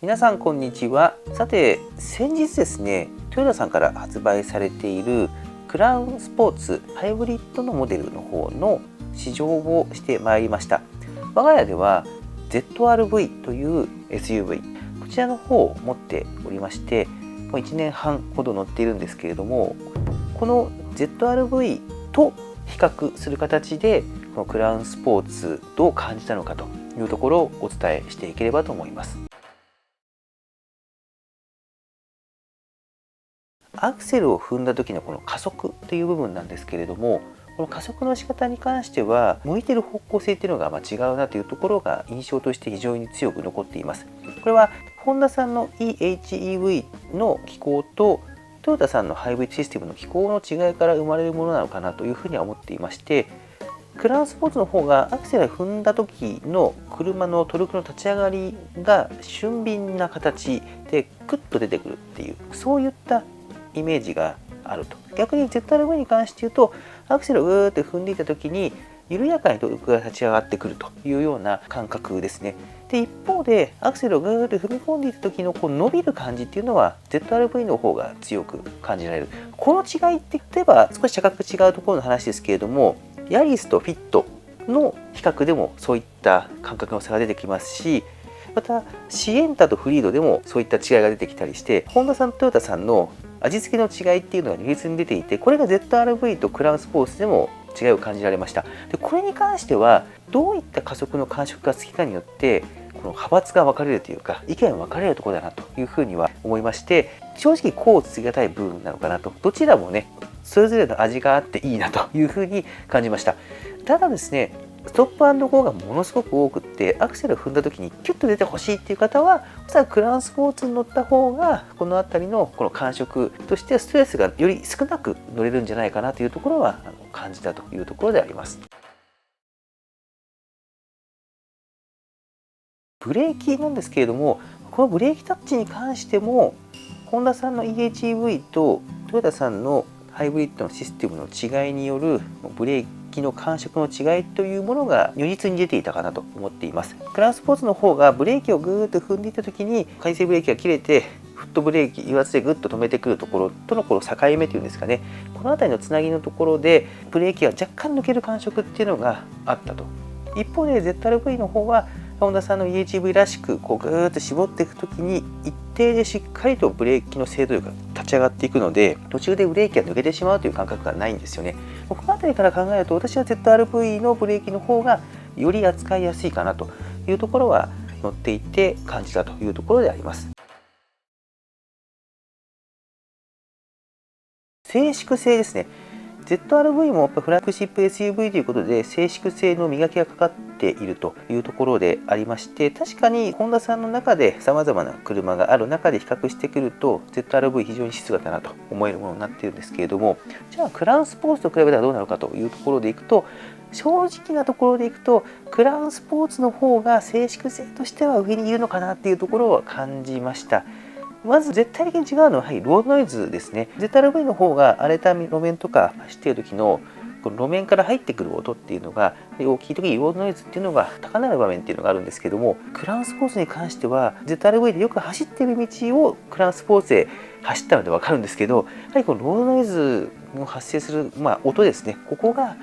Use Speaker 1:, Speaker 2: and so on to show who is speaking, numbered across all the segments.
Speaker 1: 皆さんこんにちは。さて先日ですね、トヨタさんから発売されているクラウンスポーツハイブリッドのモデルの方の試乗をしてまいりました。我が家では ZR-V という SUV、 こちらの方を持っておりまして、もう1年半ほど乗っているんですけれども、この ZR-V と比較する形でこのクラウンスポーツどう感じたのかというところをお伝えしていければと思います。アクセルを踏んだ時のこの加速という部分なんですけれども、この加速の仕方に関しては向いている方向性っていうのが違うなというところが印象として非常に強く残っています。これはホンダさんの e:HEV の機構とトヨタさんのハイブリッドシステムの機構の違いから生まれるものなのかなというふうには思っていまして、クラウンスポーツの方がアクセルを踏んだ時の車のトルクの立ち上がりが俊敏な形でクッと出てくるっていう、そういったイメージがあると。逆に ZR-V に関して言うと、アクセルをグーッと踏んでいた時に緩やかにトルクが立ち上がってくるというような感覚ですね。で一方でアクセルをグーッと踏み込んでいた時のこう伸びる感じっていうのは ZR-V の方が強く感じられる。この違いって例えば少し価格違うところの話ですけれども、ヤリスとフィットの比較でもそういった感覚の差が出てきますし、またシエンタとフリードでもそういった違いが出てきたりして、ホンダさんトヨタさんの味付けの違いっていうのが如実に出ていて、これが ZR-V とクラウンスポーツでも違いを感じられました。でこれに関してはどういった加速の感触が好きかによってこの派閥が分かれるというか意見が分かれるところだなというふうには思いまして、正直こうつきがたい部分なのかなと、どちらもねそれぞれの味があっていいなというふうに感じました。ただですね、ストップ&ゴーがものすごく多くってアクセルを踏んだ時にキュッと出てほしいっていう方は、おそらくクラウンスポーツに乗った方がこの辺りのこの感触としてストレスがより少なく乗れるんじゃないかなというところは感じたというところであります。ブレーキなんですけれども、このブレーキタッチに関してもホンダさんの e:HEV とトヨタさんのハイブリッドのシステムの違いによるブレーキの感触の違いというものが如実に出ていたかなと思っています。クラウンスポーツの方がブレーキをぐーっと踏んでいた時に回生ブレーキが切れてフットブレーキ油圧でぐっと止めてくるところとのこの境目というんですかね、この辺りのつなぎのところでブレーキが若干抜ける感触っていうのがあったと。一方で ZR-V の方はホンダさんの e:HEV らしくこうぐーっと絞っていくときに一定でしっかりとブレーキの精度が立ち上がっていくので、途中でブレーキが抜けてしまうという感覚がないんですよね。この辺りから考えると私は ZR-V のブレーキの方がより扱いやすいかなというところは乗っていて感じたというところであります。静粛性ですね。ZR-V もやっぱフラッグシップ SUV ということで静粛性の磨きがかかっているというところでありまして、確かにホンダさんの中でさまざまな車がある中で比較してくると ZR-V 非常に質がだなと思えるものになっているんですけれども、じゃあクラウンスポーツと比べたらどうなるかというところでいくと、正直なところでいくとクラウンスポーツの方が静粛性としては上にいるのかなっていうところは感じました。まず絶対的に違うのは、ロードノイズですね。ZR-V の方が荒れた路面とか走っている時のこの路面から入ってくる音っていうのが大きい時にロードノイズっていうのが高鳴る場面っていうのがあるんですけども、クラウンスポーツに関しては ZR-V でよく走っている道をクラウンスポーツで走ったので分かるんですけど、やはりこのロードノイズの発生する、音ですね、ここが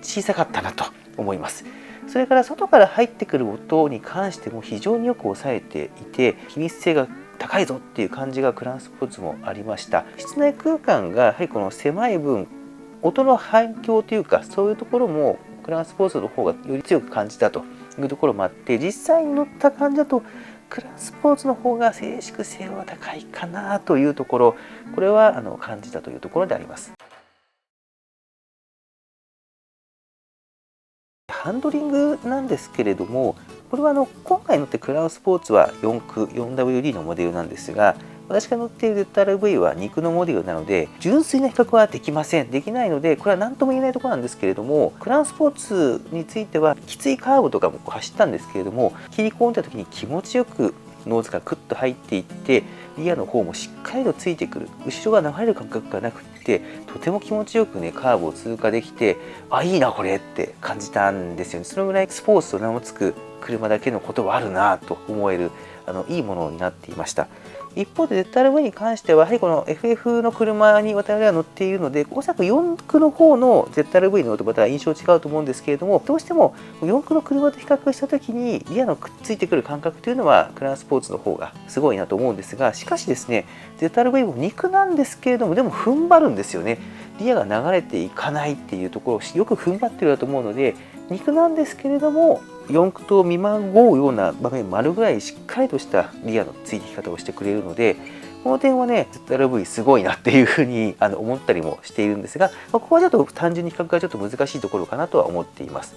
Speaker 1: 小さかったなと思います。それから外から入ってくる音に関しても非常によく抑えていて、気密性が高いぞっていう感じがクラウンスポーツもありました。室内空間がやはりこの狭い分、音の反響というかそういうところもクラウンスポーツの方がより強く感じたというところもあって、実際に乗った感じだとクラウンスポーツの方が静粛性は高いかなというところ、これは感じたというところであります。ハンドリングなんですけれども、これは今回乗ってクラウンスポーツは4駆 4WD のモデルなんですが、私が乗っている ZR-V は2駆のモデルなので純粋な比較はできません。できないのでこれは何とも言えないところなんですけれども、クラウンスポーツについてはきついカーブとかも走ったんですけれども、切り込んだ時に気持ちよくノーズがクッと入っていって、リアの方もしっかりとついてくる、後ろが流れる感覚がなくってとても気持ちよくねカーブを通過できて、あ、いいなこれって感じたんですよね。そのぐらいスポーツと名の付く車だけのことはあるなと思えるいいものになっていました。一方で ZR-V に関してはやはりこの FF の車に我々は乗っているので、おそらく4駆の方の ZR-V のとまた印象違うと思うんですけれども、どうしても4駆の車と比較した時にリアのくっついてくる感覚というのはクランスポーツの方がすごいなと思うんですが、しかしですね ZR-V も2駆なんですけれども、でも踏ん張るんですよね。リアが流れていかないっていうところをよく踏ん張ってるだと思うので、2駆なんですけれども4駆と見まごうような場面もあるぐらいしっかりとしたリアのついてき方をしてくれるので、この点はね ZR-V すごいなっていうふうに思ったりもしているんですが、ここはちょっと単純に比較がちょっと難しいところかなとは思っています。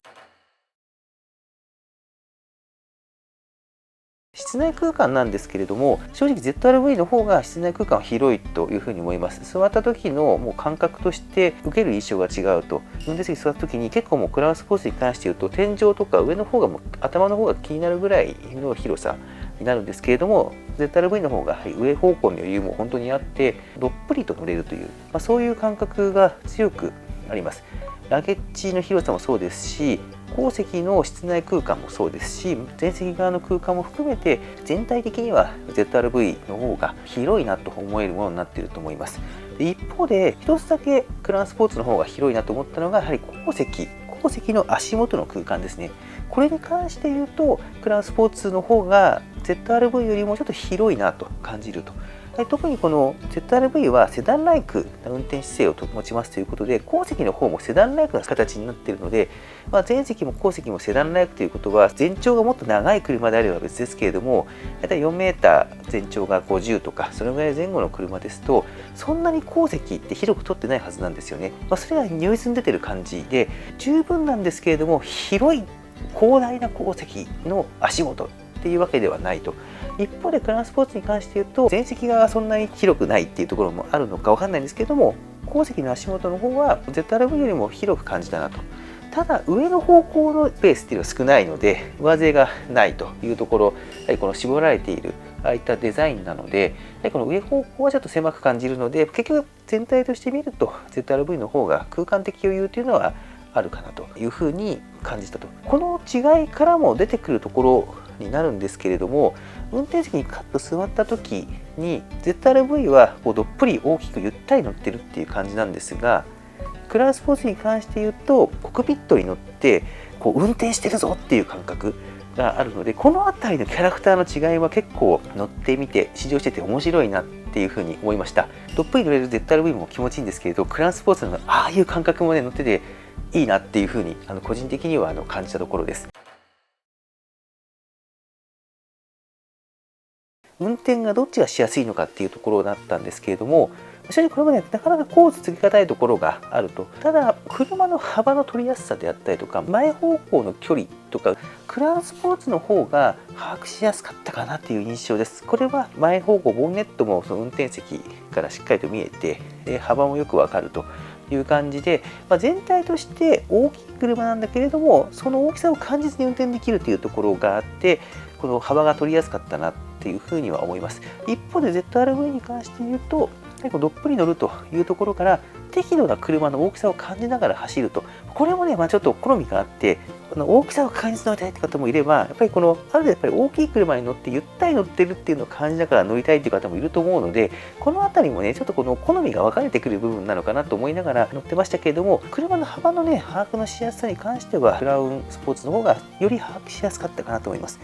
Speaker 1: 室内空間なんですけれども、正直 ZR-V の方が室内空間は広いというふうに思います。座った時のもう感覚として受ける印象が違うと。運転席に座った時に結構もうクラウンスポーツに関して言うと、天井とか上の方がもう頭の方が気になるぐらいの広さになるんですけれども、 ZR-V の方が上方向の余裕も本当にあってどっぷりと乗れるという、そういう感覚が強くあります。ラゲッジの広さもそうですし、後席の室内空間もそうですし、前席側の空間も含めて全体的には ZR-V の方が広いなと思えるものになっていると思います。で一方で一つだけクランスポーツの方が広いなと思ったのがやはり後席の足元の空間ですね。これに関して言うとクランスポーツの方が ZR-V よりもちょっと広いなと感じると。特にこの ZR-V はセダンライクな運転姿勢を持ちますということで、後席の方もセダンライクな形になっているので、前席も後席もセダンライクということは全長がもっと長い車であれば別ですけれども、だいたい4メーター全長が50とかそれぐらい前後の車ですと、そんなに後席って広く取ってないはずなんですよね。それが如実に出てる感じで十分なんですけれども、広い広大な後席の足元っていうわけではないと。一方でクランスポーツに関して言うと、前席側がそんなに広くないっていうところもあるのかわかんないんですけれども、後席の足元の方は ZR-V よりも広く感じたなと。ただ上の方向のスペースっていうのは少ないので上背がないというところ、やはりこの絞られているああいったデザインなので、やはりこの上方向はちょっと狭く感じるので、結局全体として見ると ZR-V の方が空間的余裕というのはあるかなというふうに感じたと。この違いからも出てくるところになるんですけれども、運転席にカッと座った時に ZR-V はこうどっぷり大きくゆったり乗ってるっていう感じなんですが、クラウンスポーツに関して言うとコックピットに乗ってこう運転してるぞっていう感覚があるので、この辺りのキャラクターの違いは結構乗ってみて試乗してて面白いなっていうふうに思いました。どっぷり乗れる ZR-V も気持ちいいんですけれど、クラウンスポーツのああいう感覚もね乗ってていいなっていうふうに個人的には感じたところです。運転がどっちがしやすいのかっていうところだったんですけれども、正直これもねなかなかコースつけがたいところがあると。ただ車の幅の取りやすさであったりとか前方向の距離とか、クラウンスポーツの方が把握しやすかったかなっていう印象です。これは前方向ボンネットもその運転席からしっかりと見えて、幅もよくわかるという感じで、全体として大きい車なんだけれどもその大きさを感じずに運転できるというところがあって、この幅が取りやすかったなっていうふうには思います。一方で ZR-V に関して言うとどっぷり乗るというところから適度な車の大きさを感じながら走ると、これもね、ちょっと好みがあって、大きさを感じ乗りたいって方もいれば、やっぱりこのある程度やっぱり大きい車に乗ってゆったり乗ってるっていうのを感じながら乗りたいっていう方もいると思うので、この辺りもねちょっとこの好みが分かれてくる部分なのかなと思いながら乗ってましたけれども、車の幅のね把握のしやすさに関してはクラウンスポーツの方がより把握しやすかったかなと思います。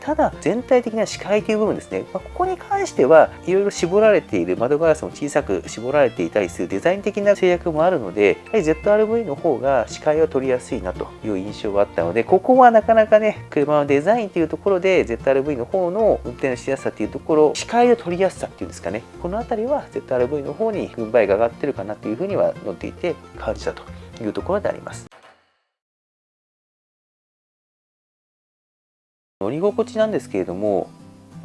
Speaker 1: ただ全体的な視界という部分ですね、ここに関してはいろいろ絞られている窓ガラスも小さく絞られていたりするデザイン的な制約もあるので、やはり ZR-V の方が視界は取りやすいなという印象があったので、ここはなかなかね車のデザインというところで ZR-V の方の運転のしやすさというところ、視界の取りやすさっていうんですかね、この辺りは ZR-V の方に軍配が上がってるかなというふうには乗っていて感じたというところであります。乗り心地なんですけれども、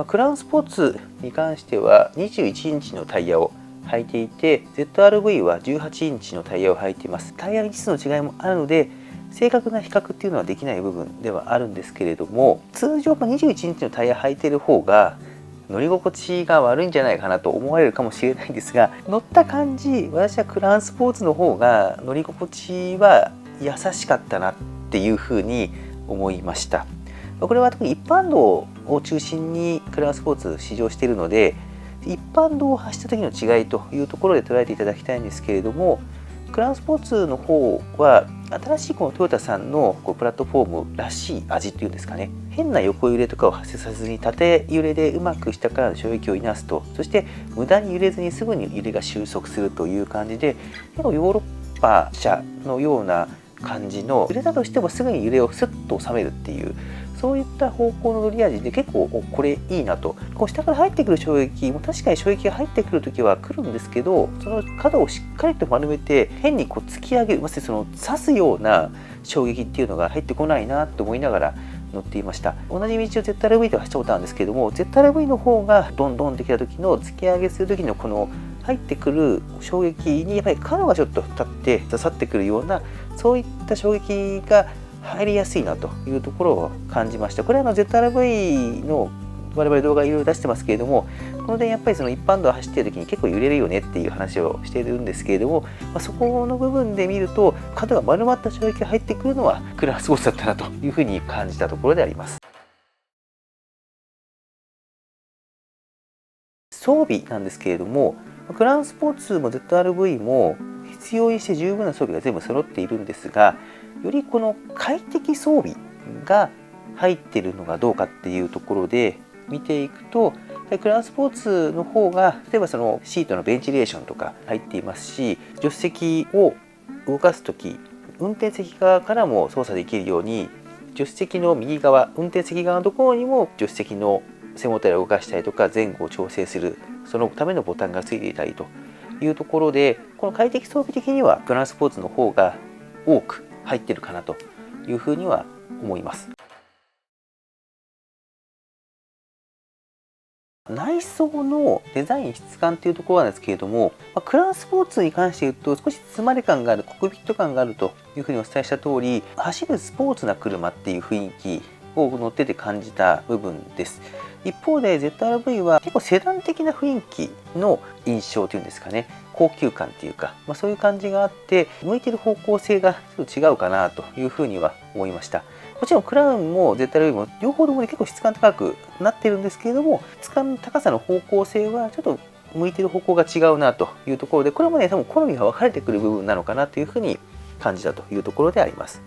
Speaker 1: クラウンスポーツに関しては21インチのタイヤを履いていて、 ZR-V は18インチのタイヤを履いています。タイヤの位置数の違いもあるので正確な比較っていうのはできない部分ではあるんですけれども、通常21インチのタイヤ履いている方が乗り心地が悪いんじゃないかなと思われるかもしれないんですが、乗った感じ私はクラウンスポーツの方が乗り心地は優しかったなっていうふうに思いました。これは特に一般道を中心にクラウンスポーツ試乗しているので、一般道を走った時の違いというところで捉えていただきたいんですけれども、クラウンスポーツの方は新しいこのトヨタさんのプラットフォームらしい味っていうんですかね、変な横揺れとかを発生させずに縦揺れでうまく下からの衝撃をいなすと、そして無駄に揺れずにすぐに揺れが収束するという感じで、結構ヨーロッパ車のような感じの、揺れたとしてもすぐに揺れをスッと収めるっていう、そういった方向の乗り味で結構これいいなと。こう下から入ってくる衝撃も確かに衝撃が入ってくる時は来るんですけど、その角をしっかりと丸めて変にこう突き上げる、まさにその刺すような衝撃っていうのが入ってこないなと思いながら乗っていました。同じ道を ZR-V では走ったことあるんですけども、 ZR-V の方がドンドンってきた時の突き上げする時のこの入ってくる衝撃にやっぱり角がちょっと立って刺さってくるような、そういった衝撃が入りやすいなというところを感じました。これはZR-V の我々動画いろいろ出してますけれども、この点やっぱりその一般道を走っている時に結構揺れるよねっていう話をしているんですけれども、そこの部分で見ると角が丸まった衝撃が入ってくるのはクラウンスポーツだったなというふうに感じたところであります。装備なんですけれども、クラウンスポーツも ZR-V も必要にして十分な装備が全部揃っているんですが、よりこの快適装備が入っているのがどうかっていうところで見ていくと、クラウンスポーツの方が例えばそのシートのベンチレーションとか入っていますし、助手席を動かす時運転席側からも操作できるように、助手席の右側、運転席側のところにも助手席の背もたれを動かしたりとか前後を調整するそのためのボタンがついていたりというところで、この快適装備的にはクラウンスポーツの方が多く入ってるかなというふうには思います。内装のデザイン質感というところなんですけれども、クラウンスポーツに関して言うと少し包まれ感がある、コックピット感があるというふうにお伝えした通り、走るスポーツな車っていう雰囲気を乗ってて感じた部分です。一方で ZR-V は結構セダン的な雰囲気の印象というんですかね、高級感っていうか、そういう感じがあって、向いてる方向性がちょっと違うかなというふうには思いました。もちろんクラウンも ZR-V も両方とも結構質感高くなってるんですけれども、質感の高さの方向性はちょっと向いてる方向が違うなというところで、これもね多分好みが分かれてくる部分なのかなというふうに感じたというところであります。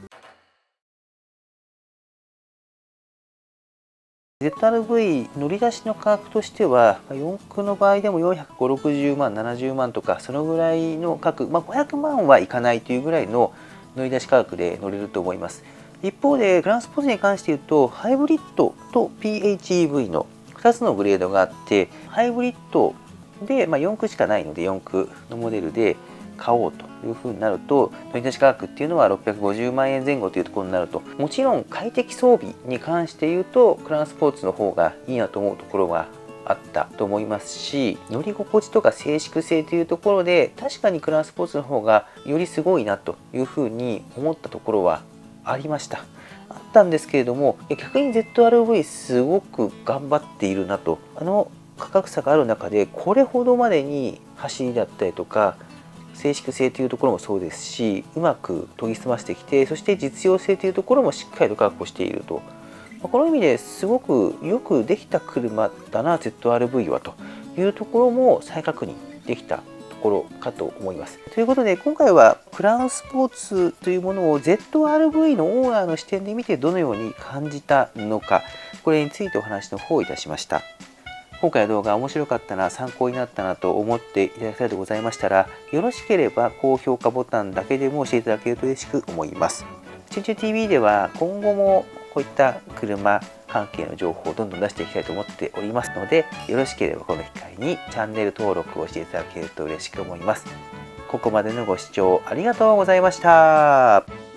Speaker 1: ZR-V 乗り出しの価格としては、4駆の場合でも450、60万、70万とか、そのぐらいの価格、500万はいかないというぐらいの乗り出し価格で乗れると思います。一方で、クラウンスポーツに関して言うと、ハイブリッドと PHEV の2つのグレードがあって、ハイブリッドで、4駆しかないので、4駆のモデルで買おうというふうになると、乗り出し価格っていうのは650万円前後というところになると、もちろん快適装備に関して言うとクラウンスポーツの方がいいなと思うところはあったと思いますし、乗り心地とか静粛性というところで確かにクラウンスポーツの方がよりすごいなというふうに思ったところはありました。あったんですけれども、逆に ZR-V すごく頑張っているなと、価格差がある中でこれほどまでに走りだったりとか静粛性というところもそうですし、うまく研ぎ澄ましてきて、そして実用性というところもしっかりと確保していると、この意味ですごくよくできた車だな ZR-V はというところも再確認できたところかと思います。ということで今回はクラウンスポーツというものを ZR-V のオーナーの視点で見てどのように感じたのか、これについてお話の方をいたしました。今回の動画面白かったな、参考になったなと思っていただけたらでございましたら、よろしければ高評価ボタンだけでも押していただけると嬉しく思います。チュンチュン TV では今後もこういった車関係の情報をどんどん出していきたいと思っておりますので、よろしければこの機会にチャンネル登録をしていただけると嬉しく思います。ここまでのご視聴ありがとうございました。